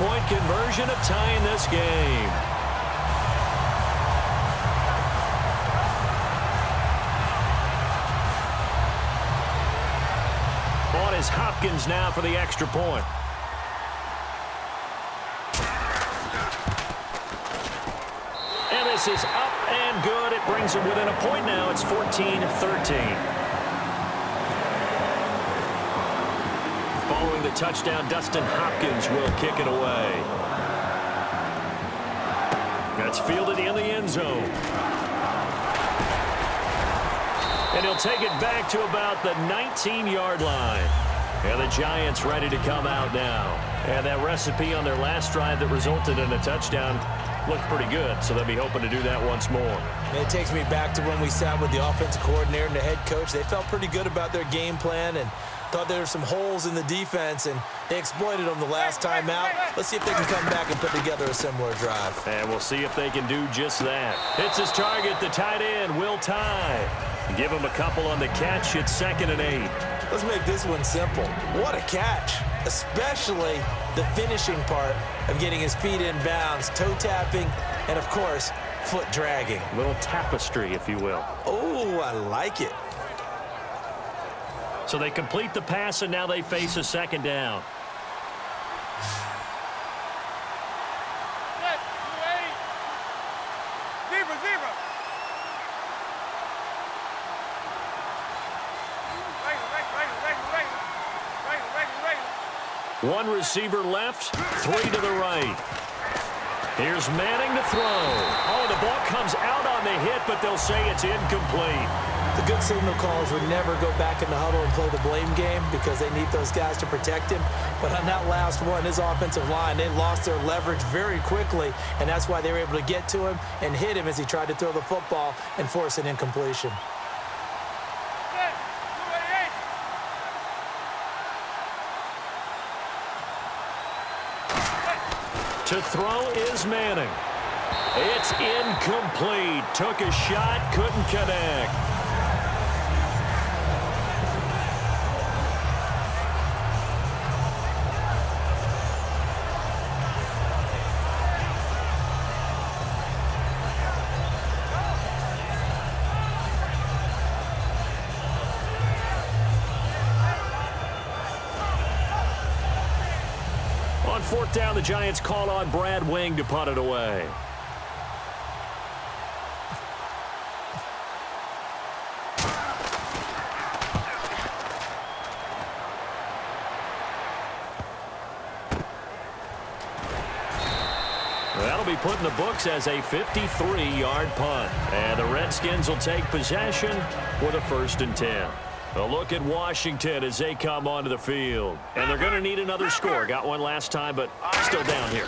2-point conversion of tying this game. On is Hopkins now for the extra point. And this is up and good. It brings them within a point now. It's 14-13. Following the touchdown, Dustin Hopkins will kick it away. That's fielded in the end zone. And he'll take it back to about the 19-yard line. And the Giants ready to come out now. And that recipe on their last drive that resulted in a touchdown looked pretty good, so they'll be hoping to do that once more. And it takes me back to when we sat with the offensive coordinator and the head coach. They felt pretty good about their game plan and thought there were some holes in the defense, and they exploited them the last time out. Let's see if they can come back and put together a similar drive. And we'll see if they can do just that. Hits his target, the tight end, Will Tye. Give him a couple on the catch. It's 2nd and 8. Let's make this one simple. What a catch, especially the finishing part of getting his feet in bounds, toe tapping, and, of course, foot dragging. A little tapestry, if you will. Oh, I like it. So they complete the pass, and now they face a 2nd down. One receiver left, 3 to the right. Here's Manning to throw. Oh, the ball comes out on the hit, but they'll say it's incomplete. The good signal callers would never go back in the huddle and play the blame game because they need those guys to protect him. But on that last one, his offensive line, they lost their leverage very quickly, and that's why they were able to get to him and hit him as he tried to throw the football and force an incompletion. To throw is Manning. It's incomplete. Took a shot, couldn't connect. On 4th down, the Giants call on Brad Wing to punt it away. That'll be put in the books as a 53-yard punt. And the Redskins will take possession with a 1st and 10. A look at Washington as they come onto the field. And they're going to need another score. Got one last time, but still down here.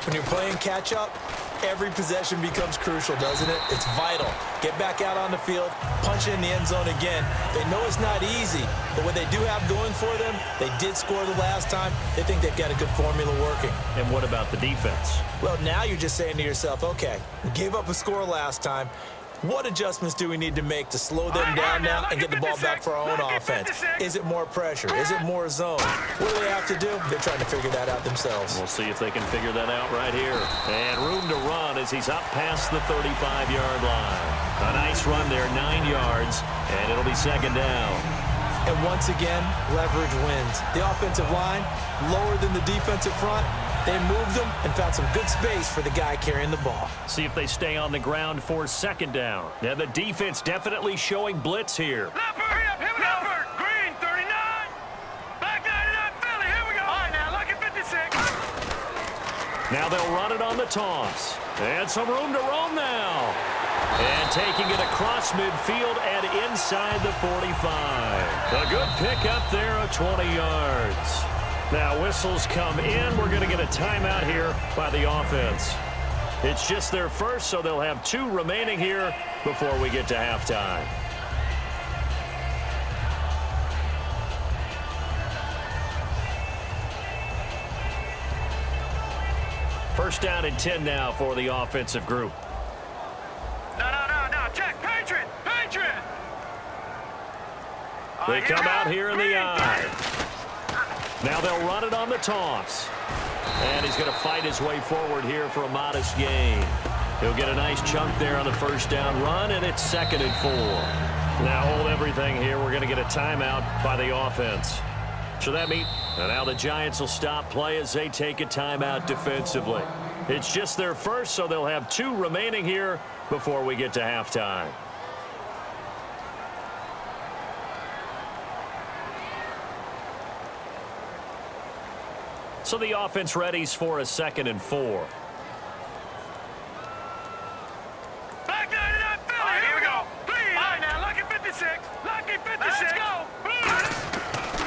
When you're playing catch-up, every possession becomes crucial, doesn't it? It's vital. Get back out on the field, punch it in the end zone again. They know it's not easy, but what they do have going for them, they did score the last time. They think they've got a good formula working. And what about the defense? Well, now you're just saying to yourself, okay, we gave up a score last time. What adjustments do we need to make to slow them down now and get the ball back for our own offense? Is it more pressure? Is it more zone? What do they have to do? They're trying to figure that out themselves. We'll see if they can figure that out right here. And room to run as he's up past the 35-yard line. A nice run there, 9 yards, and it'll be 2nd down. And once again, leverage wins. The offensive line, lower than the defensive front. They moved them and found some good space for the guy carrying the ball. See if they stay on the ground for 2nd down. Now the defense definitely showing blitz here. Leopard, here we go. Leopard, green, 39. Black 99, Philly, here we go. All right, now, lucky 56. Now they'll run it on the toss. And some room to roam now. And taking it across midfield and inside the 45. A good pick up there of 20 yards. Now whistles come in. We're going to get a timeout here by the offense. It's just their first, so they'll have 2 remaining here before we get to halftime. First down and 10 now for the offensive group. No, check, Patriot. They come out here in the eye. Now they'll run it on the toss. And he's going to fight his way forward here for a modest gain. He'll get a nice chunk there on the first down run, and it's 2nd and 4. Now hold everything here. We're going to get a timeout by the offense. So that means now the Giants will stop play as they take a timeout defensively. It's just their first, so they'll have 2 remaining here before we get to halftime. So the offense readies for a 2nd and 4. Back 99 Philly. All right, here we go. All right, now, lucky 56. Lucky 56. Let's go.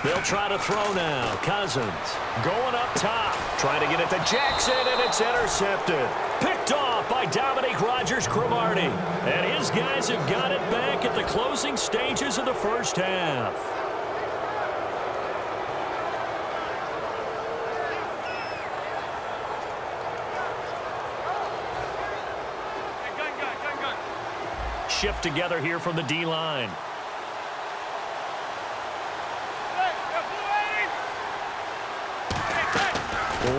They'll try to throw now. Cousins going up top. Trying to get it to Jackson, and it's intercepted. Picked off by Dominique Rodgers-Cromartie. And his guys have got it back at the closing stages of the first half. Gun. Shift together here from the D-line.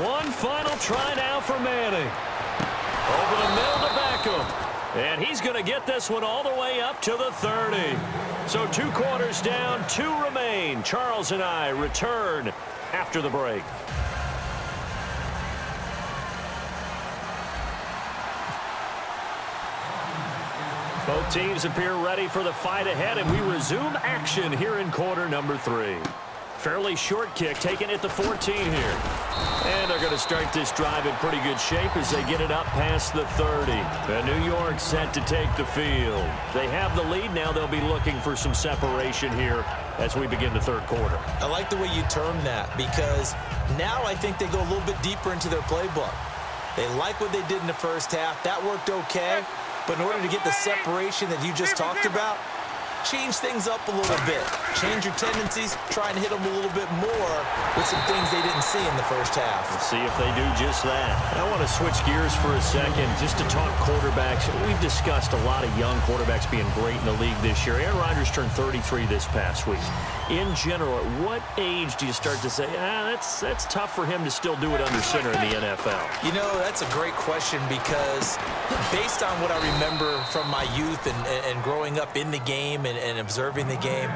One final try now for Manning. Over the middle to Beckham. And he's going to get this one all the way up to the 30. So 2 quarters down, 2 remain. Charles and I return after the break. Both teams appear ready for the fight ahead, and we resume action here in quarter number 3. Fairly short kick taken at the 14 here. And they're going to start this drive in pretty good shape as they get it up past the 30. And New York set to take the field. They have the lead now. They'll be looking for some separation here as we begin the third quarter. I like the way you term that because now I think they go a little bit deeper into their playbook. They like what they did in the first half. That worked okay. But in order to get the separation that you just talked about, change things up a little bit. Change your tendencies, try and hit them a little bit more with some things they didn't see in the first half. Let's see if they do just that. I want to switch gears for a second just to talk quarterbacks. We've discussed a lot of young quarterbacks being great in the league this year. Aaron Rodgers turned 33 this past week. In general, at what age do you start to say, that's tough for him to still do it under center in the NFL? You know, that's a great question because based on what I remember from my youth and growing up in the game and observing the game,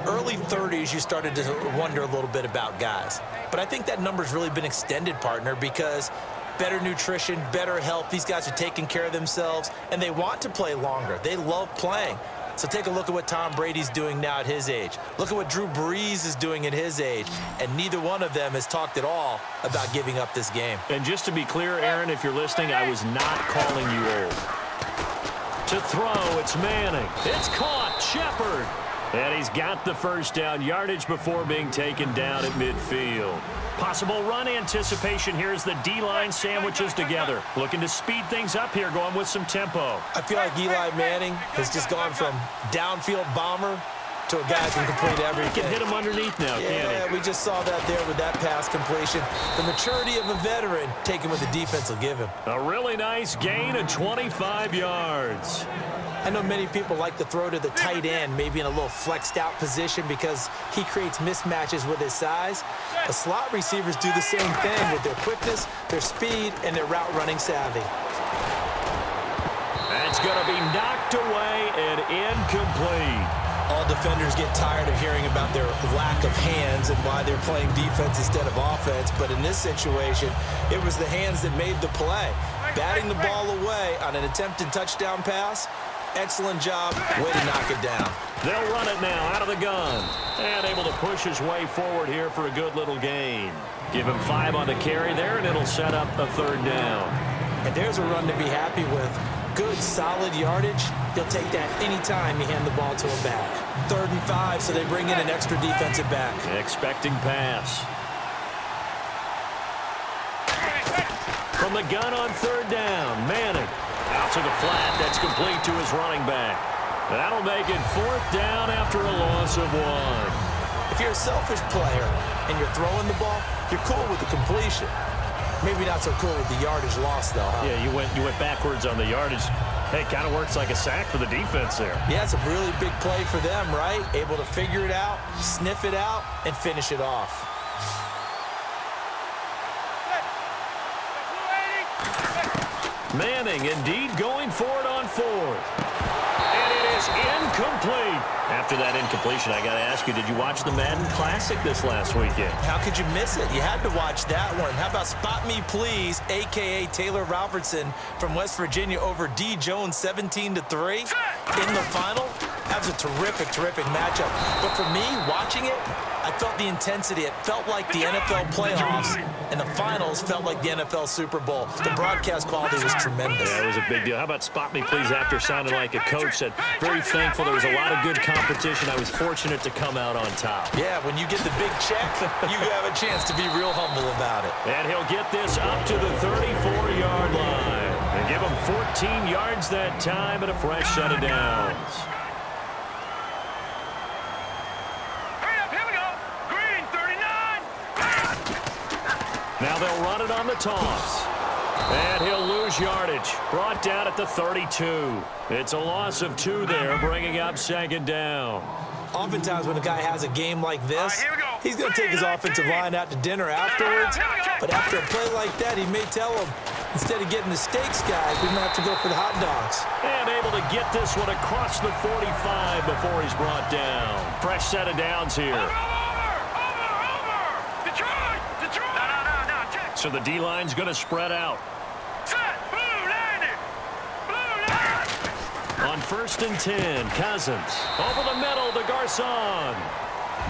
early 30s, you started to wonder a little bit about guys. But I think that number's really been extended, partner, because better nutrition, better health, these guys are taking care of themselves, and they want to play longer. They love playing. So take a look at what Tom Brady's doing now at his age. Look at what Drew Brees is doing at his age. And neither one of them has talked at all about giving up this game. And just to be clear, Aaron, if you're listening, I was not calling you old. To throw, it's Manning. It's caught. Shepard. And he's got the first down yardage before being taken down at midfield. Possible run anticipation here as the D-line sandwiches together. Looking to speed things up here, going with some tempo. I feel like Eli Manning has just gone from downfield bomber to a guy who can complete everything. He can hit him underneath now, can't he? Yeah, we just saw that there with that pass completion. The maturity of a veteran taken what the defense will give him. A really nice gain of 25 yards. I know many people like to throw to the tight end, maybe in a little flexed out position because he creates mismatches with his size. The slot receivers do the same thing with their quickness, their speed, and their route running savvy. That's going to be knocked away and incomplete. All defenders get tired of hearing about their lack of hands and why they're playing defense instead of offense. But in this situation, it was the hands that made the play. Batting the ball away on an attempted touchdown pass. Excellent job. Way to knock it down. They'll run it now out of the gun. And able to push his way forward here for a good little gain. Give him 5 on the carry there, and it'll set up a third down. And there's a run to be happy with. Good, solid yardage. He'll take that anytime you hand the ball to him back. 3rd and 5, so they bring in an extra defensive back. Expecting pass. From the gun on 3rd down, Manning. Out to the flat. That's complete to his running back. That'll make it 4th down after a loss of 1. If you're a selfish player and you're throwing the ball, you're cool with the completion. Maybe not so cool with the yardage loss, though, huh? Yeah, you went backwards on the yardage. Hey, it kind of works like a sack for the defense there. Yeah, it's a really big play for them, right? Able to figure it out, sniff it out, and finish it off. Manning indeed going for it on fourth. And it is incomplete. After that incompletion, I got to ask you, did you watch the Madden Classic this last weekend? How could you miss it? You had to watch that one. How about Spot Me Please, a.k.a. Taylor Robertson from West Virginia over D. Jones 17-3 in the final? That was a terrific, terrific matchup. But for me, watching it, I felt the intensity. It felt like the NFL playoffs, and the finals felt like the NFL Super Bowl. The broadcast quality was tremendous. Yeah, it was a big deal. How about Spot Me Please after sounding like a coach? Said, very thankful. There was a lot of good competition. I was fortunate to come out on top. Yeah, when you get the big check, you have a chance to be real humble about it. And he'll get this up to the 34-yard line. And give him 14 yards that time and a fresh set of downs. Now they'll run it on the toss. And he'll lose yardage. Brought down at the 32. It's a loss of 2 there, bringing up second down. Oftentimes when a guy has a game like this, he's going to take his offensive line out to dinner afterwards. But after a play like that, he may tell him, instead of getting the steaks, guys, we might have to go for the hot dogs. And able to get this one across the 45 before he's brought down. Fresh set of downs here. So the D-line's going to spread out. On 1st and 10, Cousins. Over the middle to Garcon.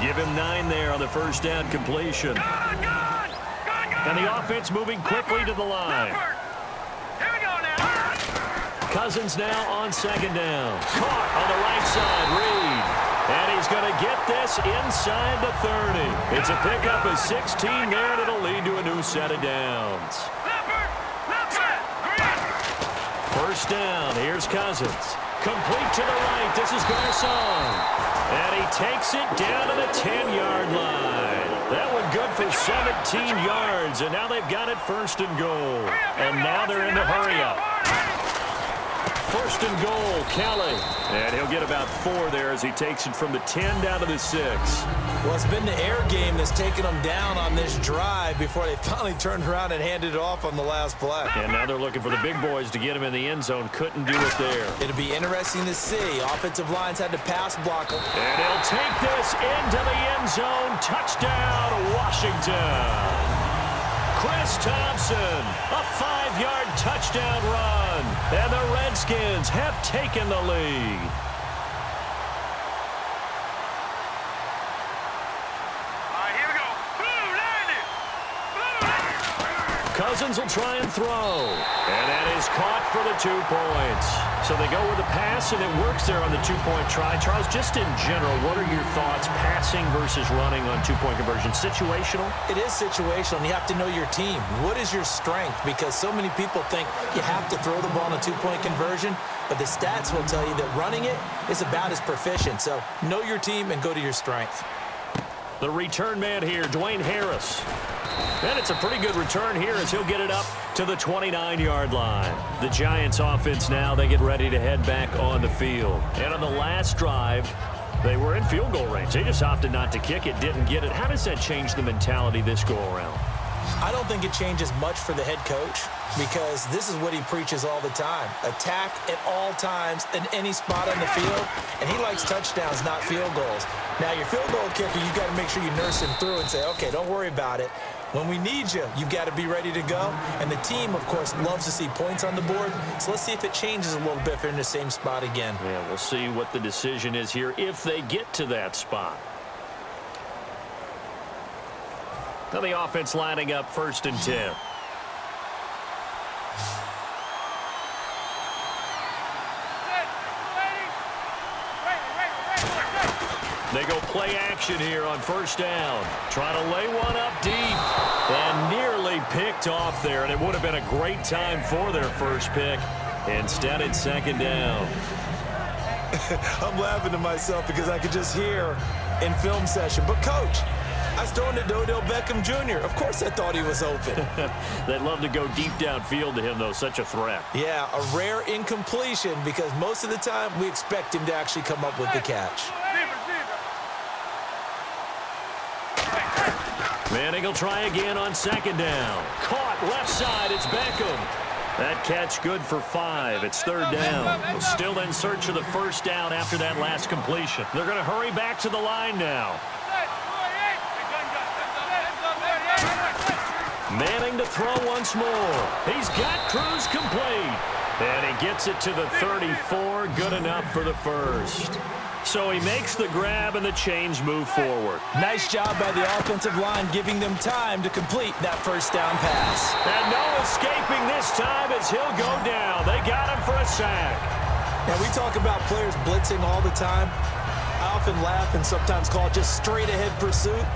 Give him 9 there on the first down completion. And the offense moving quickly to the line. Cousins now on 2nd down. Caught on the right side, Reed. And he's going to get this inside the 30. It's a pickup of 16 there, and it'll lead to a new set of downs. First down, here's Cousins. Complete to the right, this is Garcon. And he takes it down to the 10-yard line. That one good for 17 yards, and now they've got it 1st and goal. And now they're in the hurry-up. 1st and goal, Kelly. And he'll get about 4 there as he takes it from the 10 down to the 6. Well, it's been the air game that's taken them down on this drive before they finally turned around and handed it off on the last play. And now they're looking for the big boys to get him in the end zone. Couldn't do it there. It'll be interesting to see. Offensive lines had to pass block. And he'll take this into the end zone. Touchdown, Washington. Chris Thompson, a 5-yard touchdown run. And the Redskins have taken the lead. Cousins will try and throw. And that is caught for the 2 points. So they go with the pass, and it works there on the 2-point try. Charles, just in general, what are your thoughts passing versus running on 2-point conversion? Situational? It is situational, and you have to know your team. What is your strength? Because so many people think you have to throw the ball on a 2-point conversion, but the stats will tell you that running it is about as proficient. So know your team and go to your strength. The return man here, Dwayne Harris. And it's a pretty good return here as he'll get it up to the 29-yard line. The Giants offense now, they get ready to head back on the field. And on the last drive, they were in field goal range. They just opted not to kick it, didn't get it. How does that change the mentality this go-around? I don't think it changes much for the head coach because this is what he preaches all the time. Attack at all times in any spot on the field, and he likes touchdowns, not field goals. Now, your field goal kicker, you've got to make sure you nurse him through and say, okay, don't worry about it. When we need you, you've got to be ready to go. And the team, of course, loves to see points on the board. So let's see if it changes a little bit if they're in the same spot again. Yeah, we'll see what the decision is here if they get to that spot. Now the offense lining up 1st and 10. They go play action here on 1st down. Trying to lay one up deep. And nearly picked off there. And it would have been a great time for their first pick. Instead, it's 2nd down. I'm laughing to myself because I could just hear in film session. But, Coach, I was throwing to Odell Beckham Jr. Of course I thought he was open. They'd love to go deep downfield to him, though. Such a threat. Yeah, a rare incompletion because most of the time we expect him to actually come up with the catch. Manning will try again on 2nd down. Caught left side. It's Beckham. That catch good for 5. It's third down. Still in search of the first down after that last completion. They're going to hurry back to the line now. Manning to throw once more. He's got Cruz complete. And he gets it to the 34. Good enough for the first. So he makes the grab and the chains move forward. Nice job by the offensive line giving them time to complete that first down pass. And no escaping this time as he'll go down. They got him for a sack. Now, we talk about players blitzing all the time. I often laugh and sometimes call it just straight-ahead pursuit.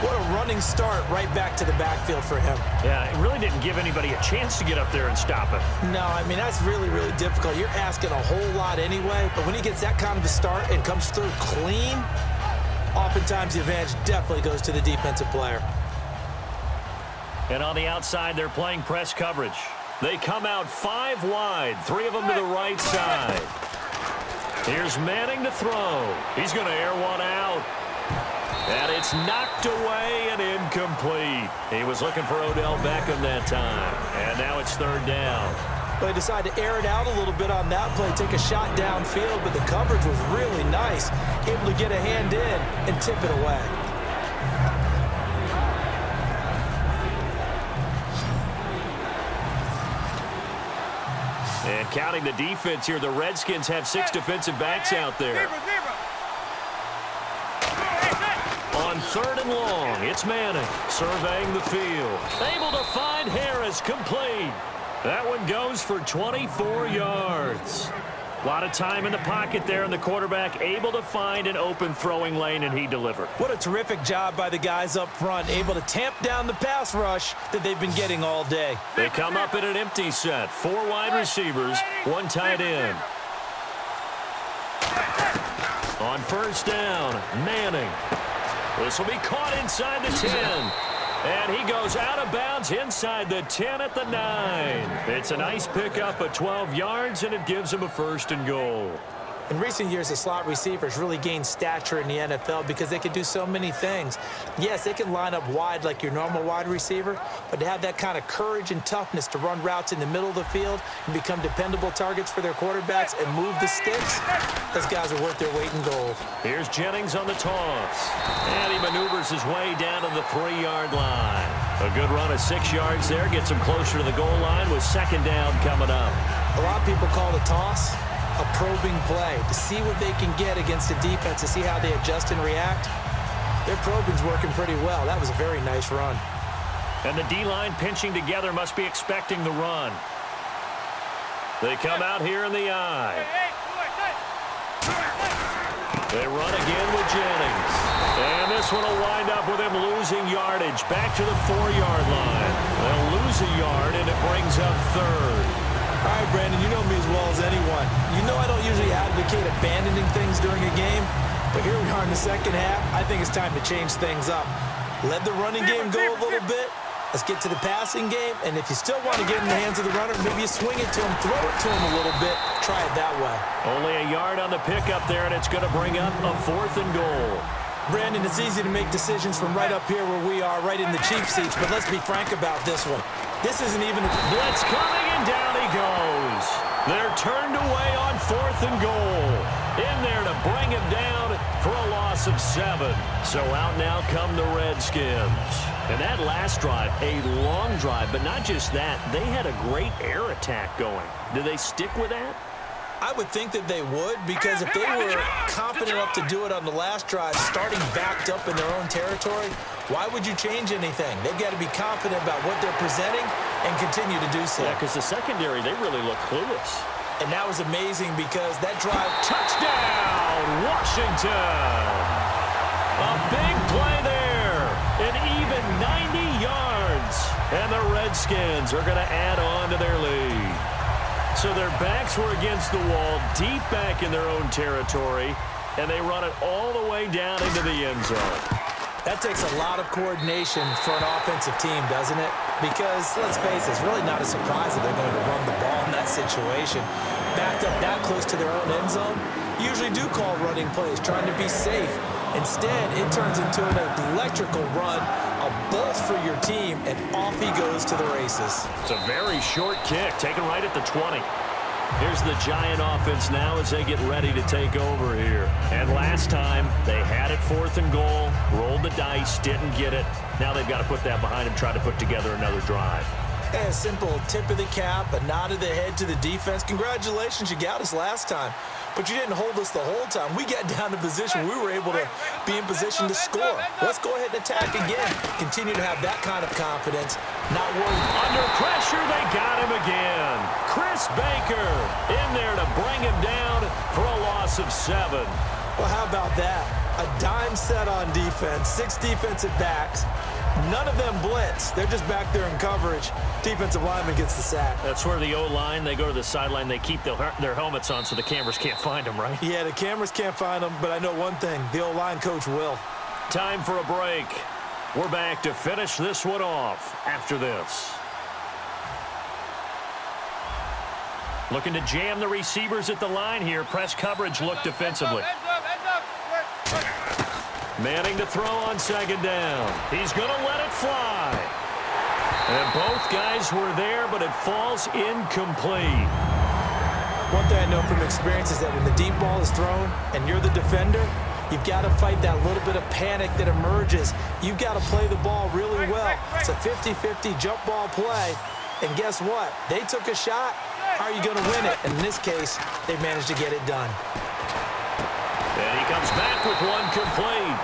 What a running start right back to the backfield for him. Yeah, it really didn't give anybody a chance to get up there and stop him. No, I mean, that's really, really difficult. You're asking a whole lot anyway, but when he gets that kind of a start and comes through clean, oftentimes the advantage definitely goes to the defensive player. And on the outside, they're playing press coverage. They come out 5 wide, 3 of them to the right side. Here's Manning to throw. He's going to air one out. And it's knocked away and incomplete. He was looking for Odell Beckham that time. And now it's third down. Well, they decided to air it out a little bit on that play, take a shot downfield, but the coverage was really nice. Able to get a hand in and tip it away. And counting the defense here, the Redskins have 6 defensive backs out there. On third and long, it's Manning surveying the field. Able to find Harris, complete. That one goes for 24 yards. A lot of time in the pocket there, and the quarterback able to find an open throwing lane, and he delivered. What a terrific job by the guys up front, able to tamp down the pass rush that they've been getting all day. They come up in an empty set. 4 wide receivers, 1 tight end. On first down, Manning. This will be caught inside the 10. And he goes out of bounds inside the 10 at the 9. It's a nice pickup of 12 yards, and it gives him a first and goal. In recent years, the slot receivers really gained stature in the NFL because they can do so many things. Yes, they can line up wide like your normal wide receiver, but to have that kind of courage and toughness to run routes in the middle of the field and become dependable targets for their quarterbacks and move the sticks, those guys are worth their weight in gold. Here's Jennings on the toss. And he maneuvers his way down to the 3-yard line. A good run of 6 yards there gets him closer to the goal line with second down coming up. A lot of people call the toss a probing play to see what they can get against the defense, to see how they adjust and react. Their probing's working pretty well. That was a very nice run. And the D-line pinching together must be expecting the run. They come out here in the eye. They run again with Jennings. And this one will wind up with him losing yardage back to the 4-yard line. They'll lose a yard, and it brings up third. All right, Brandon, you know me as well as anyone. You know I don't usually advocate abandoning things during a game, but here we are in the second half. I think it's time to change things up. Let the running game go a little bit. Let's get to the passing game, and if you still want to get in the hands of the runner, maybe you swing it to him, throw it to him a little bit. Try it that way. Only a yard on the pickup there, and it's going to bring up a 4th and goal. Brandon, it's easy to make decisions from right up here where we are, right in the cheap seats, but let's be frank about this one. This isn't even a blitz coming, and down he goes. They're turned away on 4th and goal. In there to bring him down for a loss of 7. So out now come the Redskins. And that last drive, a long drive, but not just that. They had a great air attack going. Do they stick with that? I would think that they would, because if they were confident enough to do it on the last drive, starting backed up in their own territory, why would you change anything? They've got to be confident about what they're presenting and continue to do so. Yeah, because the secondary, they really look clueless. And that was amazing because that drive... Touchdown, Washington! A big play there, an even 90 yards. And the Redskins are going to add on to their lead. So their backs were against the wall, deep back in their own territory, and they run it all the way down into the end zone. That takes a lot of coordination for an offensive team, doesn't it? Because, let's face it, it's really not a surprise that they're going to run the ball in that situation. Backed up that close to their own end zone, usually do call running plays, trying to be safe. Instead, it turns into an electrical run, a both for your team, and off he goes to the races. It's a very short kick, taken right at the 20. Here's the Giant offense now as they get ready to take over here. And last time, they had it 4th and goal, rolled the dice, didn't get it. Now they've got to put that behind them, try to put together another drive. A simple tip of the cap, a nod of the head to the defense. Congratulations, you got us last time. But you didn't hold us the whole time. We got down to position. We were able to be in position to score. Let's go ahead and attack again. Continue to have that kind of confidence. Not worried. Under pressure, they got him again. Chris Baker in there to bring him down for a loss of 7. Well, how about that? A dime set on defense, 6 defensive backs. None of them blitz. They're just back there in coverage. Defensive lineman gets the sack. That's where the O-line, they go to the sideline, they keep their helmets on so the cameras can't find them, right? Yeah, the cameras can't find them, but I know one thing. The O-line coach will. Time for a break. We're back to finish this one off after this. Looking to jam the receivers at the line here. Press coverage look defensively. Manning to throw on 2nd down. He's going to let it fly. And both guys were there, but it falls incomplete. One thing I know from experience is that when the deep ball is thrown and you're the defender, you've got to fight that little bit of panic that emerges. You've got to play the ball really well. It's a 50-50 jump ball play. And guess what? They took a shot. How are you going to win it? And in this case, they managed to get it done. And he comes back with one complete.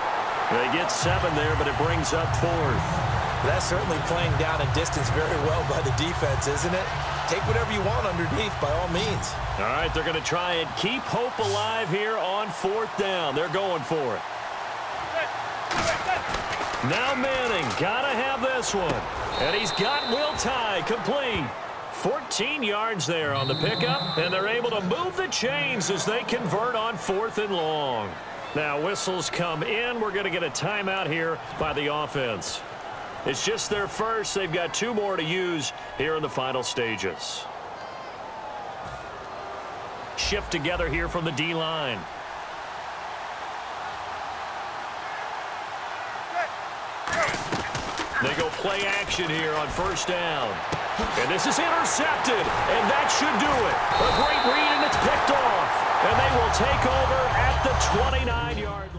They get 7 there, but it brings up 4th. That's certainly playing down a distance very well by the defense, isn't it? Take whatever you want underneath, by all means. All right, they're going to try and keep hope alive here on 4th down. They're going for it. Now Manning, got to have this one. And he's got Will Tye complete. 14 yards there on the pickup, and they're able to move the chains as they convert on 4th and long. Now whistles come in. We're going to get a timeout here by the offense. It's just their first. They've got 2 more to use here in the final stages. Shift together here from the D-line. They go play action here on 1st down. And this is intercepted, and that should do it. A great read, and it's picked off. And they will take over at the 29-yard line.